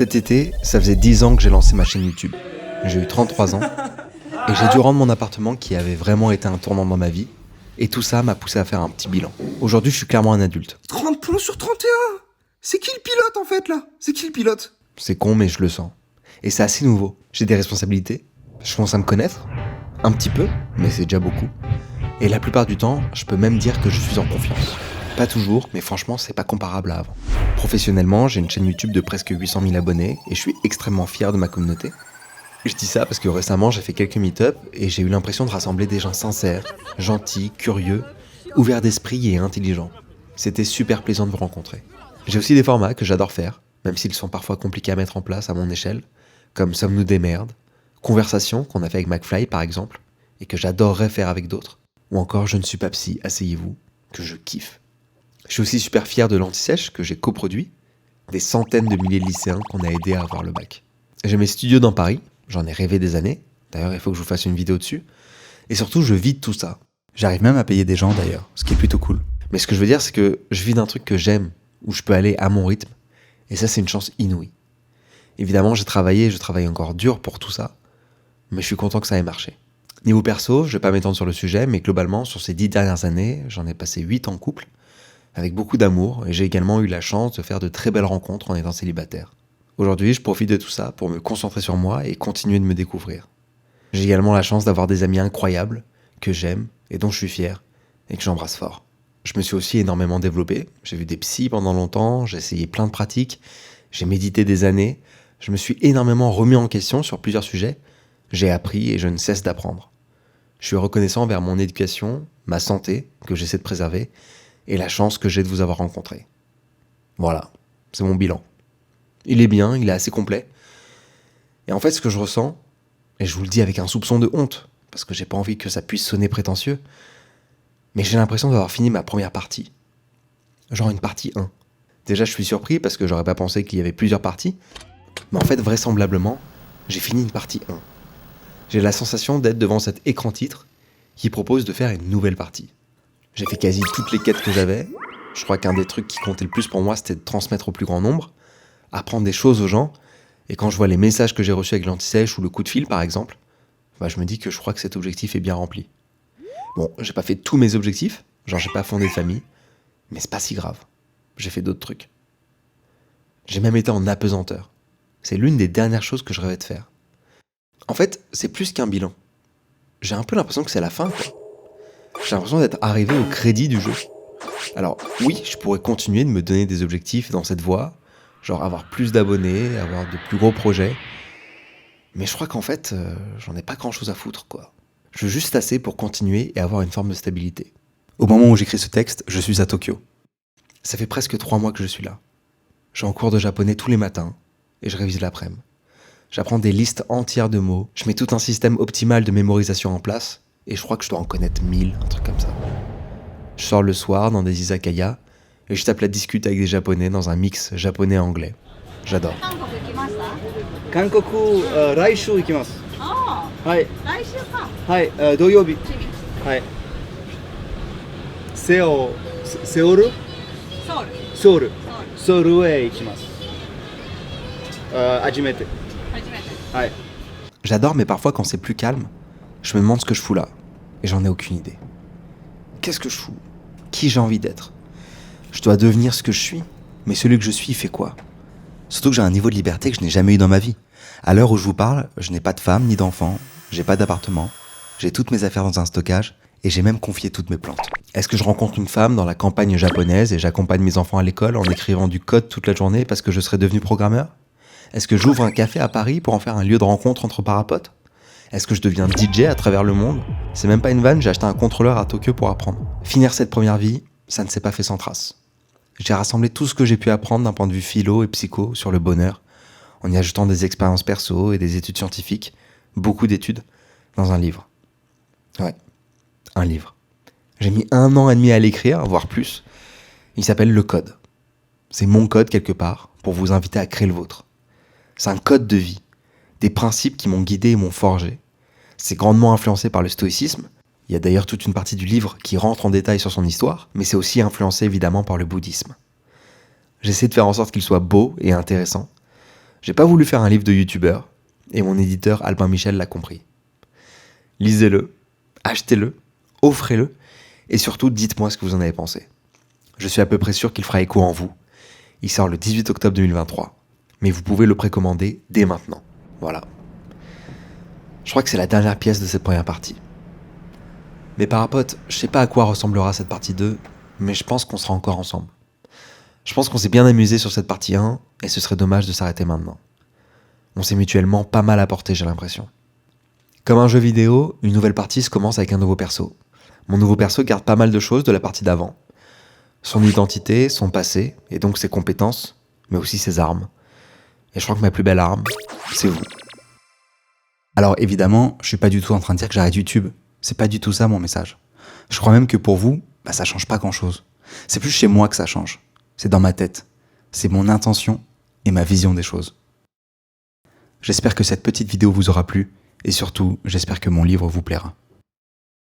Cet été, ça faisait 10 ans que j'ai lancé ma chaîne YouTube. J'ai eu 33 ans et j'ai dû rendre mon appartement qui avait vraiment été un tournant dans ma vie. Et tout ça m'a poussé à faire un petit bilan. Aujourd'hui, je suis clairement un adulte. 30 plombs sur 31 ! C'est qui le pilote en fait là ? C'est qui le pilote ? C'est con, mais je le sens. Et c'est assez nouveau. J'ai des responsabilités. Je commence à me connaître. Un petit peu, mais c'est déjà beaucoup. Et la plupart du temps, je peux même dire que je suis en confiance. Pas toujours, mais franchement, c'est pas comparable à avant. Professionnellement, j'ai une chaîne YouTube de presque 800 000 abonnés et je suis extrêmement fier de ma communauté. Je dis ça parce que récemment, j'ai fait quelques meet-up et j'ai eu l'impression de rassembler des gens sincères, gentils, curieux, ouverts d'esprit et intelligents. C'était super plaisant de vous rencontrer. J'ai aussi des formats que j'adore faire, même s'ils sont parfois compliqués à mettre en place à mon échelle, comme Sommes-nous des merdes, Conversations qu'on a fait avec McFly par exemple, et que j'adorerais faire avec d'autres, ou encore Je ne suis pas psy, asseyez-vous, que je kiffe. Je suis aussi super fier de l'Anti-Sèche que j'ai coproduit, des centaines de milliers de lycéens qu'on a aidés à avoir le bac. J'ai mes studios dans Paris, j'en ai rêvé des années, d'ailleurs il faut que je vous fasse une vidéo dessus, et surtout je vis de tout ça. J'arrive même à payer des gens d'ailleurs, ce qui est plutôt cool. Mais ce que je veux dire c'est que je vis d'un truc que j'aime, où je peux aller à mon rythme, et ça c'est une chance inouïe. Évidemment j'ai travaillé et je travaille encore dur pour tout ça, mais je suis content que ça ait marché. Niveau perso, je vais pas m'étendre sur le sujet, mais globalement sur ces 10 dernières années, j'en ai passé 8 en couple, avec beaucoup d'amour, et j'ai également eu la chance de faire de très belles rencontres en étant célibataire. Aujourd'hui, je profite de tout ça pour me concentrer sur moi et continuer de me découvrir. J'ai également la chance d'avoir des amis incroyables, que j'aime et dont je suis fier, et que j'embrasse fort. Je me suis aussi énormément développé, j'ai vu des psys pendant longtemps, j'ai essayé plein de pratiques, j'ai médité des années, je me suis énormément remis en question sur plusieurs sujets, j'ai appris et je ne cesse d'apprendre. Je suis reconnaissant envers mon éducation, ma santé, que j'essaie de préserver, et la chance que j'ai de vous avoir rencontré. Voilà, c'est mon bilan. Il est bien, il est assez complet. Et en fait, ce que je ressens, et je vous le dis avec un soupçon de honte, parce que j'ai pas envie que ça puisse sonner prétentieux, mais j'ai l'impression d'avoir fini ma première partie. Genre une partie 1. Déjà, je suis surpris parce que j'aurais pas pensé qu'il y avait plusieurs parties, mais en fait, vraisemblablement, j'ai fini une partie 1. J'ai la sensation d'être devant cet écran titre qui propose de faire une nouvelle partie. J'ai fait quasi toutes les quêtes que j'avais. Je crois qu'un des trucs qui comptait le plus pour moi, c'était de transmettre au plus grand nombre, apprendre des choses aux gens, et quand je vois les messages que j'ai reçus avec l'Anti-Sèche ou le coup de fil par exemple, je me dis que je crois que cet objectif est bien rempli. Bon, j'ai pas fait tous mes objectifs, genre j'ai pas fondé de famille, mais c'est pas si grave. J'ai fait d'autres trucs. J'ai même été en apesanteur. C'est l'une des dernières choses que je rêvais de faire. En fait, c'est plus qu'un bilan. J'ai un peu l'impression que c'est la fin, quoi. J'ai l'impression d'être arrivé au crédit du jeu. Alors oui, je pourrais continuer de me donner des objectifs dans cette voie, genre avoir plus d'abonnés, avoir de plus gros projets. Mais je crois qu'en fait, j'en ai pas grand chose à foutre, quoi. Je veux juste assez pour continuer et avoir une forme de stabilité. Au moment où j'écris ce texte, je suis à Tokyo. Ça fait presque 3 mois que je suis là. Je suis en cours de japonais tous les matins et je révise l'après-midi. J'apprends des listes entières de mots, je mets tout un système optimal de mémorisation en place et je crois que je dois en connaître 1000, un truc comme ça. Je sors le soir dans des izakaya et je tape la discute avec des japonais dans un mix japonais-anglais. J'adore. 韓国、来週行きます。ああ、はい。来週か。はい、土曜日。はい。セオルソウル。ソウル。ソウル。ソウルへ行きます。初めて。初めて。はい。 J'adore, mais parfois quand c'est plus calme, je me demande ce que je fous là. Et j'en ai aucune idée. Qu'est-ce que je fous ? Qui j'ai envie d'être ? Je dois devenir ce que je suis, mais celui que je suis, il fait quoi ? Surtout que j'ai un niveau de liberté que je n'ai jamais eu dans ma vie. À l'heure où je vous parle, je n'ai pas de femme ni d'enfant, j'ai pas d'appartement, j'ai toutes mes affaires dans un stockage et j'ai même confié toutes mes plantes. Est-ce que je rencontre une femme dans la campagne japonaise et j'accompagne mes enfants à l'école en écrivant du code toute la journée parce que je serais devenu programmeur ? Est-ce que j'ouvre un café à Paris pour en faire un lieu de rencontre entre parapotes ? Est-ce que je deviens DJ à travers le monde ? C'est même pas une vanne, j'ai acheté un contrôleur à Tokyo pour apprendre. Finir cette première vie, ça ne s'est pas fait sans trace. J'ai rassemblé tout ce que j'ai pu apprendre d'un point de vue philo et psycho sur le bonheur, en y ajoutant des expériences perso et des études scientifiques, beaucoup d'études, dans un livre. Ouais, un livre. J'ai mis 1 an et demi à l'écrire, voire plus. Il s'appelle Le Code. C'est mon code quelque part, pour vous inviter à créer le vôtre. C'est un code de vie, des principes qui m'ont guidé et m'ont forgé. C'est grandement influencé par le stoïcisme. Il y a d'ailleurs toute une partie du livre qui rentre en détail sur son histoire, mais c'est aussi influencé évidemment par le bouddhisme. J'essaie de faire en sorte qu'il soit beau et intéressant. J'ai pas voulu faire un livre de youtubeur, et mon éditeur Albin Michel l'a compris. Lisez-le, achetez-le, offrez-le, et surtout dites-moi ce que vous en avez pensé. Je suis à peu près sûr qu'il fera écho en vous. Il sort le 18 octobre 2023, mais vous pouvez le précommander dès maintenant. Voilà. Je crois que c'est la dernière pièce de cette première partie. Mes parapotes, je sais pas à quoi ressemblera cette partie 2, mais je pense qu'on sera encore ensemble. Je pense qu'on s'est bien amusé sur cette partie 1, et ce serait dommage de s'arrêter maintenant. On s'est mutuellement pas mal apporté, j'ai l'impression. Comme un jeu vidéo, une nouvelle partie se commence avec un nouveau perso. Mon nouveau perso garde pas mal de choses de la partie d'avant. Son identité, son passé, et donc ses compétences, mais aussi ses armes. Et je crois que ma plus belle arme, c'est vous. Alors évidemment, je suis pas du tout en train de dire que j'arrête YouTube. C'est pas du tout ça mon message. Je crois même que pour vous, ça change pas grand chose. C'est plus chez moi que ça change. C'est dans ma tête. C'est mon intention et ma vision des choses. J'espère que cette petite vidéo vous aura plu et surtout, j'espère que mon livre vous plaira.